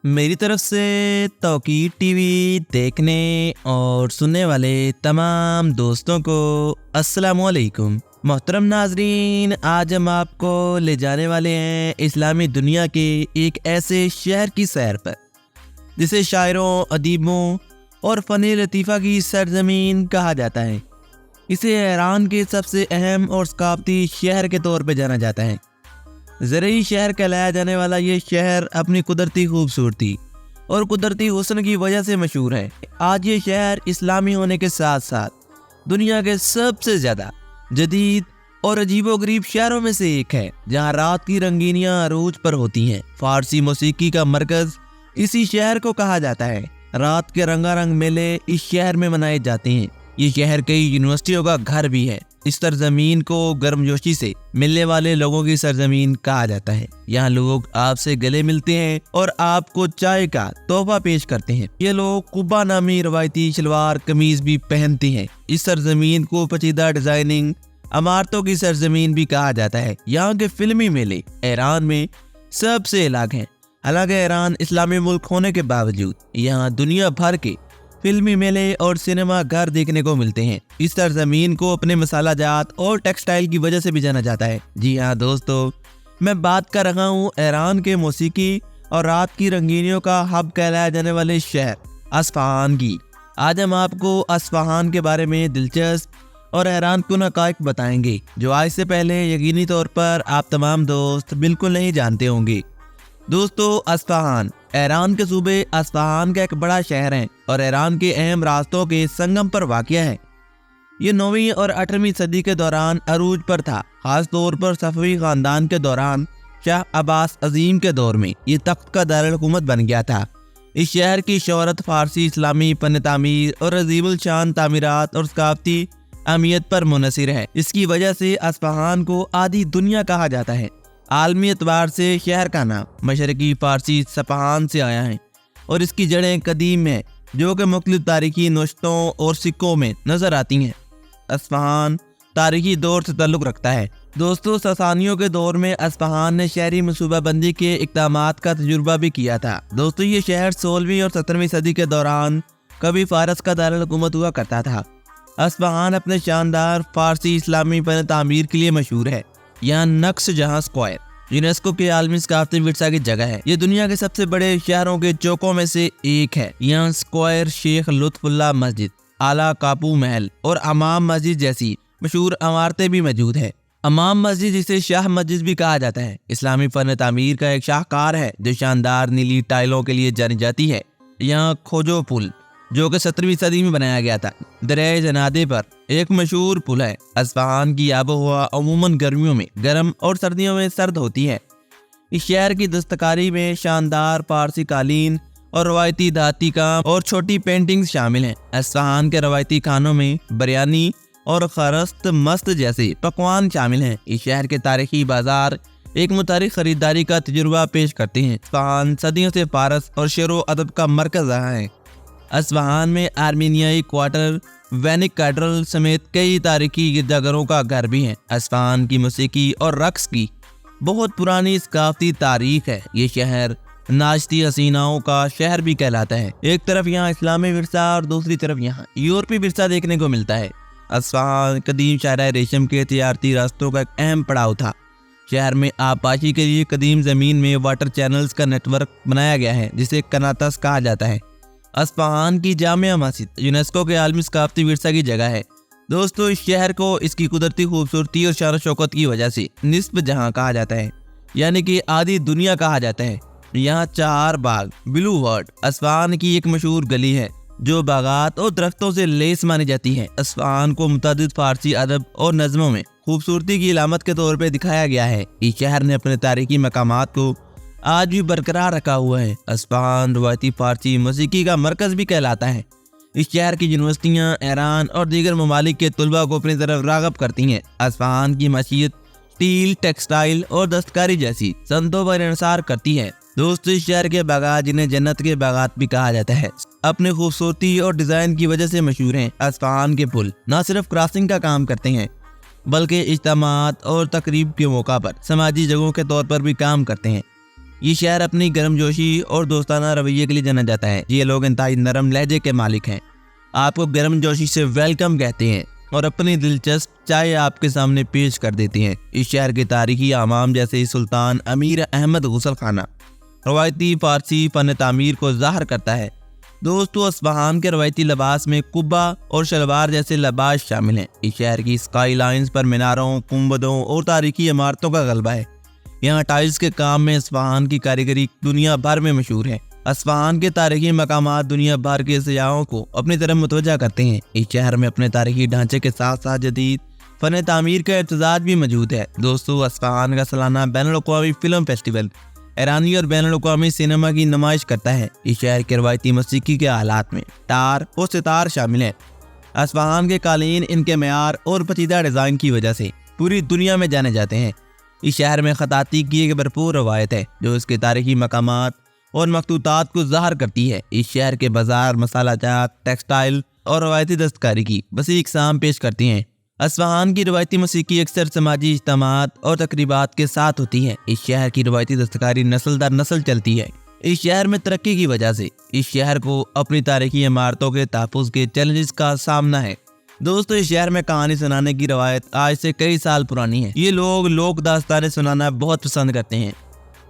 मेरी तरफ से तौकीर टीवी देखने और सुनने वाले तमाम दोस्तों को अस्सलामुअलैकुम। मोहतरम नाजरीन, आज हम आपको ले जाने वाले हैं इस्लामी दुनिया के एक ऐसे शहर की सैर पर जिसे शायरों, अदीबों और फ़न लतीफ़ा की सरजमीन कहा जाता है। इसे ईरान के सबसे अहम और सकाफती शहर के तौर पर जाना जाता है। ज़रूरी शहर कहलाया जाने वाला ये शहर अपनी कुदरती खूबसूरती और कुदरती हुस्न की वजह से मशहूर है। आज ये शहर इस्लामी होने के साथ साथ दुनिया के सबसे ज़्यादा जदीद और अजीबोगरीब शहरों में से एक है, जहाँ रात की रंगीनियाँ अरूज पर होती हैं। फारसी मौसीकी का मरकज़ इसी शहर को कहा जाता है। रात के रंगारंग मेले इस शहर में मनाए जाते हैं। ये शहर कई यूनिवर्सिटियों का घर भी है। इस सरजमीन को गर्मजोशी से मिलने वाले लोगों की सरजमीन कहा जाता है। यहाँ लोग आपसे गले मिलते हैं और आपको चाय का तोहफा पेश करते हैं। ये लोग कुब्बा नामी रवायती शलवार कमीज भी पहनते हैं। इस सरजमीन को पेचीदा डिजाइनिंग इमारतों की सरजमीन भी कहा जाता है। यहाँ के फिल्मी मेले ईरान में सबसे अलग हैं। हालांकि ईरान इस्लामी मुल्क होने के बावजूद यहाँ दुनिया भर के फिल्मी मेले और सिनेमा घर देखने को मिलते हैं। इस सरजमीन को अपने मसाला जात और टेक्सटाइल की वजह से भी जाना जाता है। जी हाँ दोस्तों, मैं बात कर रहा हूँ ईरान के मौसीकी और रात की रंगीनियों का हब कहलाया जाने वाले शहर अस्फहान की। आज हम आपको अस्फहान के बारे में दिलचस्प और हैरान कुन हक़ाइक़ बताएंगे जो आज से पहले यकीनी तौर पर आप तमाम दोस्त बिल्कुल नहीं जानते होंगे। दोस्तों, अस्फहान ईरान के सूबे अस्फहान का एक बड़ा शहर है और ईरान के अहम रास्तों के संगम पर वाक़िया है। ये 9वीं और 18वीं सदी के दौरान अरूज पर था। खास तौर पर सफ़वी ख़ानदान के दौरान शाह अब्बास अजीम के दौर में ये तख्त का दारुल हुकूमत बन गया था। इस शहर की शोहरत फारसी इस्लामी फन तामीर और अजीबुल शान तामीरात और सकाफती अहमियत पर मुनहसिर है। इसकी वजह से अस्फहान को आधी दुनिया कहा जाता है। आलमी एतबार से शहर का नाम मशरकी फारसी सपहान से आया है और इसकी जड़ें कदीम हैं, जो कि मुख्तलिफ तारीखी नुश्तों और सिक्कों में नजर आती हैं। अस्फहान तारीखी दौर से ताल्लुक़ रखता है। दोस्तों, ससानियों के दौर में अस्फहान ने शहरी मनसूबाबंदी के इक़दामात का तजुर्बा भी किया था। दोस्तों, ये शहर 16वीं और 17वीं सदी के दौरान कभी फारस का दारुल हुकूमत हुआ करता था। अस्फहान अपने शानदार फारसी इस्लामी फन तामीर के लिए मशहूर है। यहाँ नक्श जहाँ स्क्वायर यूनेस्को के आलमी सकाफती विरसा की जगह है। ये दुनिया के सबसे बड़े शहरों के चौकों में से एक है। यहाँ स्क्वायर, शेख लुत्फुल्लाह मस्जिद, आला कापू महल और अमाम मस्जिद जैसी मशहूर इमारतें भी मौजूद है। अमाम मस्जिद, जिसे शाह मस्जिद भी कहा जाता है, इस्लामी फन तामीर का एक शाहकार है जो शानदार नीली टाइलों के लिए जानी जाती है। यहाँ खोजो पुल, जो कि 17वीं सदी में बनाया गया था, दरिया जनादे पर एक मशहूर पुल है। अस्फहान की आबोहवा अमूमन गर्मियों में गर्म और सर्दियों में सर्द होती है। इस शहर की दस्तकारी में शानदार फारसी कालीन और रवायती धाती काम और छोटी पेंटिंग्स शामिल हैं। अस्फहान के रवायती खानों में बिरयानी और खरस्त मस्त जैसे पकवान शामिल हैं। इस शहर के तारीखी बाजार एक मुतारिक खरीदारी का तजुर्बा पेश करते हैं। अस्फहान सदियों से फारस और शेरो अदब का मरकज रहा है। अस्फहान में आर्मीनियाई क्वार्टर, वैनिक कैथड्रल समेत कई तारीखी गिरजाघरों का घर भी है। अस्फहान की मौसीकी और रक्स की बहुत पुरानी सकाफती तारीख है। ये शहर नाचती हसीनाओं का शहर भी कहलाता है। एक तरफ यहाँ इस्लामी विरसा और दूसरी तरफ यहाँ यूरोपी विरसा देखने को मिलता है। अस्फहान कदीम शाहराह रेशम के तिजारती रास्तों का एक अहम पड़ाव था। शहर में आबादी के लिए कदीम ज़मीन में वाटर चैनल्स का नेटवर्क बनाया गया है, जिसे कनातस कहा जाता है। अस्फहान की जामिया मस्जिद यूनेस्को के आलमी सकाफती विरसा की जगह है। दोस्तों, इस शहर को इसकी कुदरती खूबसूरती और शान शौकत की वजह से निस्फ जहां कहा जाता है, यानी कि आधी दुनिया कहा जाता है। यहाँ 4 बाग ब्लू वर्ड अस्फहान की एक मशहूर गली है जो बागात और दरख्तों से लेस मानी जाती है। अस्फहान को मुतअद्दिद फारसी अदब और नज़्मों में खूबसूरती की इलामत के तौर पर दिखाया गया है। इस शहर ने अपने तारीखी मकामात को आज भी बरकरार रखा हुआ है। अस्फहान रवायती फारसी मौसीकी का मरकज भी कहलाता है। इस शहर की यूनिवर्सिटियाँ ईरान और दीगर ममालिक के तलबा को अपनी तरफ राग़ब करती हैं। अस्फहान की मशीयत स्टील, टेक्सटाइल और दस्तकारी जैसी सनतों पर इंसार करती है। दोस्तों, इस शहर के बागात, जिन्हें जन्नत के बागात भी कहा जाता है, अपने खूबसूरती और डिज़ाइन की वजह से मशहूर हैं। अस्फहान के पुल न सिर्फ क्रॉसिंग का काम करते हैं बल्कि इज्तिमात और तकरीब के मौका पर समाजी जगहों के तौर पर भी काम करते हैं। ये शहर अपनी गर्मजोशी और दोस्ताना रवैये के लिए जाना जाता है। ये लोग इंतहाई नरम लहजे के मालिक हैं, आपको गर्मजोशी से वेलकम कहते हैं और अपनी दिलचस्प चाय आपके सामने पेश कर देते हैं। इस शहर के तारीखी आमाम जैसे सुल्तान अमीर अहमद गुसल खाना रवायती फारसी फन तामीर को ज़ाहिर करता है। दोस्तों, अस्फहान के रवायती लिबास में कुब्बा और शलवार जैसे लिबास शामिल हैं। इस शहर की स्काई लाइन्स पर मीनारों, गुंबदों और तारीखी इमारतों का गलबा है। यहाँ टाइल्स के काम में अस्फहान की कारीगरी दुनिया भर में मशहूर है। अस्फहान के तारीखी मकामात दुनिया भर के सयाहों को अपनी तरफ मुतवज्जा करते हैं। इस शहर में अपने तारीखी ढांचे के साथ साथ जदीद फन तामीर का इम्तजाज भी मौजूद है। दोस्तों, अस्फहान का सालाना बैनुल-अक़वामी फिल्म फेस्टिवल ईरानी और बैनुल-अक़वामी सिनेमा की नुमाइश करता है। इस शहर के रवायती मौसीकी के आलात में टार और सितार शामिल हैं। अस्फहान के कालीन इनके मेयार और पचीदा डिज़ाइन की वजह से पूरी दुनिया में जाने जाते हैं। इस शहर में खताती की एक भरपूर रवायत है जो इसके तारीखी मकामात और मखतूतात को ज़ाहिर करती है। इस शहर के बाजार मसाला जात, टेक्सटाइल और रवायती दस्तकारी की वसी इक़साम पेश करती हैं। अस्फहान की रवायती मौसीकी अक्सर समाजी इज्तिमात और तकरीबात के साथ होती है। इस शहर की रवायती दस्तकारी नस्ल दर नस्ल चलती है। इस शहर में तरक्की की वजह से इस शहर को अपनी तारीखी इमारतों के तहफ़्फ़ुज़ के चैलेंजेस का सामना है। दोस्तों, इस शहर में कहानी सुनाने की रवायत आज से कई साल पुरानी है। ये लोग लोक दास्तानें सुनाना बहुत पसंद करते हैं।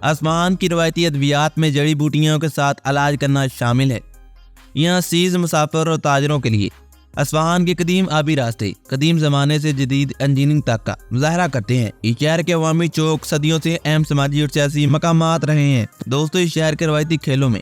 अस्फहान की रवायती अद्वियात में जड़ी बूटियों के साथ इलाज करना शामिल है। यहाँ सीज़ मुसाफिर और ताजरों के लिए अस्फहान के कदीम आबी रास्ते कदीम ज़माने से जदीद इंजीनियरिंग तक का मुजाहरा करते हैं। इस शहर के अवामी चौक सदियों से अहम समाजी और सियासी मकामात रहे हैं। दोस्तों, इस शहर के रवायती खेलों में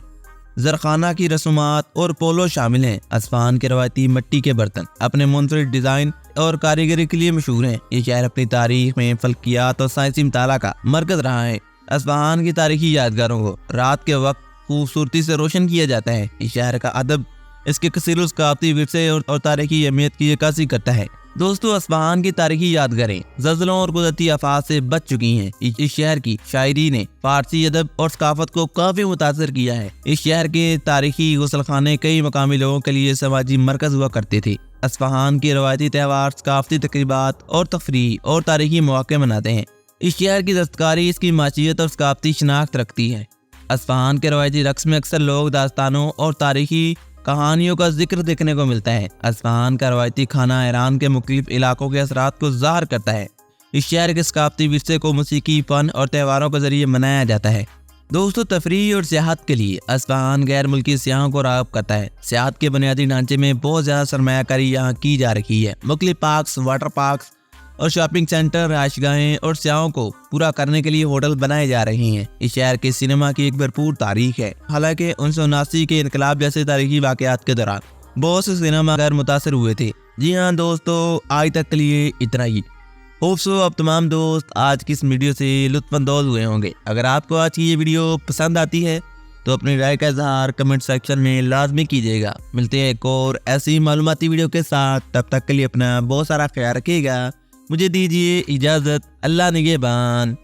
जरखाना की रसूमात और पोलो शामिल हैं। अस्फहान के रवायती मिट्टी के बर्तन अपने मुनफरिद डिज़ाइन और कारीगरी के लिए मशहूर हैं। ये शहर अपनी तारीख में फल्कियात और साइंसी मुताला का मरकज़ रहा है। अस्फहान की तारीखी यादगारों को रात के वक्त खूबसूरती से रोशन किया जाता है। इस शहर का अदब इसके कसीर सकाफती विरसे और तारीखी अहमियत की अक्कासी करता है। दोस्तों, अस्फहान की तारीखी यादगारें ज़ल्ज़लों और कुदरती आफात से बच चुकी हैं। इस शहर की शायरी ने फारसी अदब और सकाफत को काफ़ी मुतासर किया है। इस शहर के तारीखी गुसलखाने कई मकामी लोगों के लिए समाजी मरकज़ हुआ करते थे। अस्फहान के रवायती त्यौहार, सकाफती तकरीबात और तफरीह और तारीखी मौक़े मनाते हैं। इस शहर की दस्तकारी इसकी माशियत और सकाफती शनाख्त रखती है। अस्फहान के रवायती रक़्स में अक्सर लोक दास्तानों और तारीखी कहानियों का जिक्र देखने को मिलता है। अस्फहान का रवायती खाना ईरान के मुख्तलिफ इलाकों के असरात को ज़ाहिर करता है। इस शहर के सकाफती विरसे को मौसीकी, फ़न और त्योहारों के ज़रिए मनाया जाता है। दोस्तों, तफरीह और सियाहत के लिए अस्फहान गैर मुल्की सियाहों को राग़िब करता है। सियाहत के बुनियादी ढांचे में बहुत ज़्यादा सरमायाकारी यहाँ की जा रही है। मुख्तलिफ पार्क्स, वाटर पार्क्स और शॉपिंग सेंटर, रिहाइशगाहें और सियाहों को पूरा करने के लिए होटल बनाए जा रहे हैं। इस शहर के सिनेमा की एक भरपूर तारीख है। हालांकि 1979 के इनकलाब जैसे तारीखी वाक़यात के दौरान बहुत से सिनेमाघर मुतासर हुए थे। जी हाँ दोस्तों, आज तक के लिए इतना ही। होप सो अब तमाम दोस्त आज की इस वीडियो से लुत्फ़अंदोज़ हुए होंगे। अगर आपको आज की ये वीडियो पसंद आती है तो अपनी राय का इज़हार कमेंट सेक्शन में लाजमी कीजिएगा। मिलते हैं एक और ऐसी मालूमाती वीडियो के साथ। तब तक के लिए अपना बहुत सारा ख्याल रखिएगा। मुझे दीजिए इजाज़त। अल्लाह निगहबान।